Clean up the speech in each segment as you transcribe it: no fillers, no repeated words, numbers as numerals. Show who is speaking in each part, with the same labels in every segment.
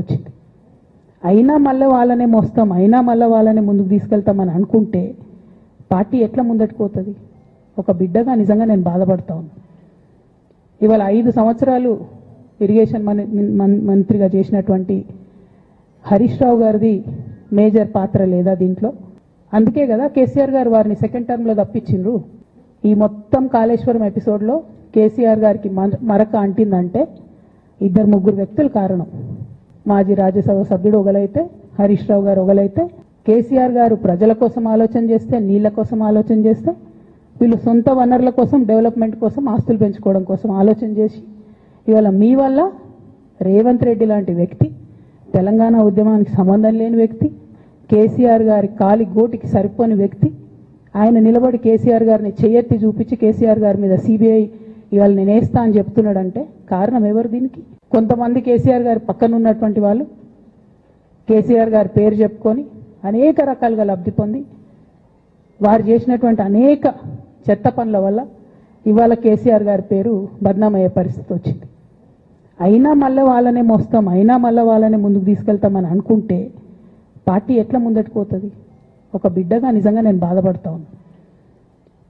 Speaker 1: వచ్చింది. అయినా మళ్ళీ వాళ్ళనే మోస్తాం, అయినా మళ్ళీ వాళ్ళనే ముందుకు తీసుకెళ్తామని అనుకుంటే పార్టీ ఎట్లా ముందటికి పోతుంది? ఒక బిడ్డగా నిజంగా నేను బాధపడతా ఉన్నాను. ఇవాళ 5 సంవత్సరాలు ఇరిగేషన్ మంత్రిగా చేసినటువంటి హరీష్ రావు గారిది మేజర్ పాత్ర లేదా దీంట్లో? అందుకే కదా కేసీఆర్ గారు వారిని సెకండ్ టర్మ్లో తప్పించిండ్రు. ఈ మొత్తం కాళేశ్వరం ఎపిసోడ్లో కేసీఆర్ గారికి మరక అంటిందంటే 2-3 వ్యక్తులు కారణం. మాజీ రాజ్యసభ సభ్యుడు ఒకలైతే, హరీష్ రావు గారు ఒకలైతే, కేసీఆర్ గారు ప్రజల కోసం ఆలోచన చేస్తే, నీళ్ల కోసం ఆలోచన చేస్తే, వీళ్ళు సొంత వనరుల కోసం, డెవలప్మెంట్ కోసం, ఆస్తులు పెంచుకోవడం కోసం ఆలోచన చేసి ఇవాళ మీ వల్ల రేవంత్ రెడ్డి లాంటి వ్యక్తి, తెలంగాణ ఉద్యమానికి సంబంధం లేని వ్యక్తి, కేసీఆర్ గారి కాలి గోటికి సరిపోని వ్యక్తి, ఆయన నిలబడి కేసీఆర్ గారిని చెయ్యెత్తి చూపించి కేసీఆర్ గారి మీద సిబిఐ ఇవాళ నేను వేస్తా అని చెప్తున్నాడంటే కారణం ఎవరు దీనికి? కొంతమంది కేసీఆర్ గారి పక్కన ఉన్నటువంటి వాళ్ళు కేసీఆర్ గారి పేరు చెప్పుకొని అనేక రకాలుగా లబ్ధి పొంది వారు చేసినటువంటి అనేక చెత్త పనుల వల్ల ఇవాళ కేసీఆర్ గారి పేరు బద్నామయ్యే పరిస్థితి వచ్చింది. అయినా మళ్ళీ వాళ్ళనే మోస్తాం, అయినా మళ్ళీ వాళ్ళనే ముందుకు తీసుకెళ్తామని అనుకుంటే పార్టీ ఎట్లా ముందటికి పోతుంది? ఒక బిడ్డగా నిజంగా నేను బాధపడతా ఉన్నాను.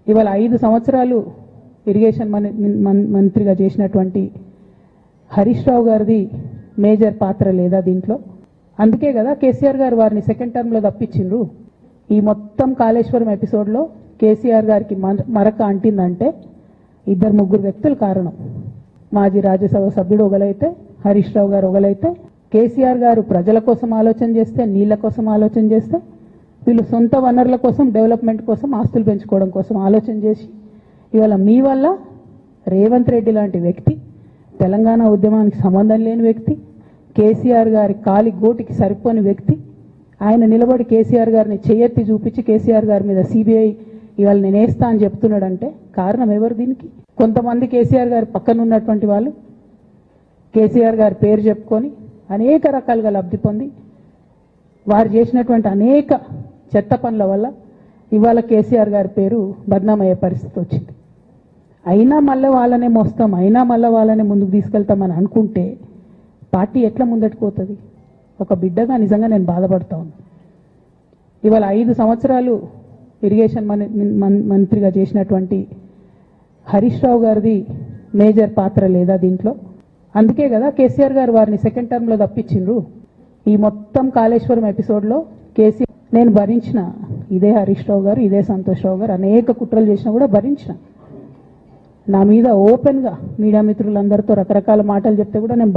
Speaker 1: ఇవాళ 5 సంవత్సరాలు ఇరిగేషన్ మంత్రిగా చేసినటువంటి హరీష్ రావు గారిది మేజర్ పాత్ర లేదా దీంట్లో? అందుకే కదా కేసీఆర్ గారు వారిని సెకండ్ టర్మ్లో తప్పించిండ్రు. ఈ మొత్తం కాళేశ్వరం ఎపిసోడ్లో కేసీఆర్ గారికి మరక అంటిందంటే 2-3 వ్యక్తులు కారణం. మాజీ రాజ్యసభ సభ్యుడు ఒకలైతే, హరీష్ రావు గారు ఒకలైతే, కేసీఆర్ గారు ప్రజల కోసం ఆలోచన చేస్తే, నీళ్ల కోసం ఆలోచన చేస్తే, వీళ్ళు సొంత వనరుల కోసం, డెవలప్మెంట్ కోసం, ఆస్తులు పెంచుకోవడం కోసం ఆలోచన చేసి ఇవాళ మీ వల్ల రేవంత్ రెడ్డి లాంటి వ్యక్తి, తెలంగాణ ఉద్యమానికి సంబంధం లేని వ్యక్తి, కేసీఆర్ గారి కాలి గోటికి సరిపోని వ్యక్తి, ఆయన నిలబడి కేసీఆర్ గారిని చెయ్యెత్తి చూపించి కేసీఆర్ గారి మీద సిబిఐ ఇవాళ నేను వేస్తా అని చెప్తున్నాడంటే కారణం ఎవరు దీనికి? కొంతమంది కేసీఆర్ గారి పక్కన ఉన్నటువంటి వాళ్ళు కేసీఆర్ గారి పేరు చెప్పుకొని అనేక రకాలుగా లబ్ధి పొంది వారు చేసినటువంటి అనేక చెత్త పనుల వల్ల ఇవాళ కేసీఆర్ గారి పేరు బద్నామయ్యే పరిస్థితి వచ్చింది. అయినా మళ్ళీ వాళ్ళనే మోస్తాం, అయినా మళ్ళీ వాళ్ళనే ముందుకు తీసుకెళ్తామని అనుకుంటే పార్టీ ఎట్లా ముందటికి పోతుంది? ఒక బిడ్డగా నిజంగా నేను బాధపడతా ఉన్నాను. ఇవాళ 5 సంవత్సరాలు ఇరిగేషన్ మంత్రిగా చేసినటువంటి హరీష్ రావు గారిది మేజర్ పాత్ర లేదా దీంట్లో? అందుకే కదా కేసీఆర్ గారు వారిని సెకండ్ టర్మ్లో తప్పించిండ్రు. ఈ మొత్తం కాళేశ్వరం ఎపిసోడ్లో నేను భరించిన, ఇదే హరీష్ రావు గారు, ఇదే సంతోష్ రావు గారు అనేక కుట్రలు చేసినా కూడా భరించిన. నా మీద ఓపెన్గా మీడియా మిత్రులందరితో రకరకాల మాటలు చెప్తే కూడా నేను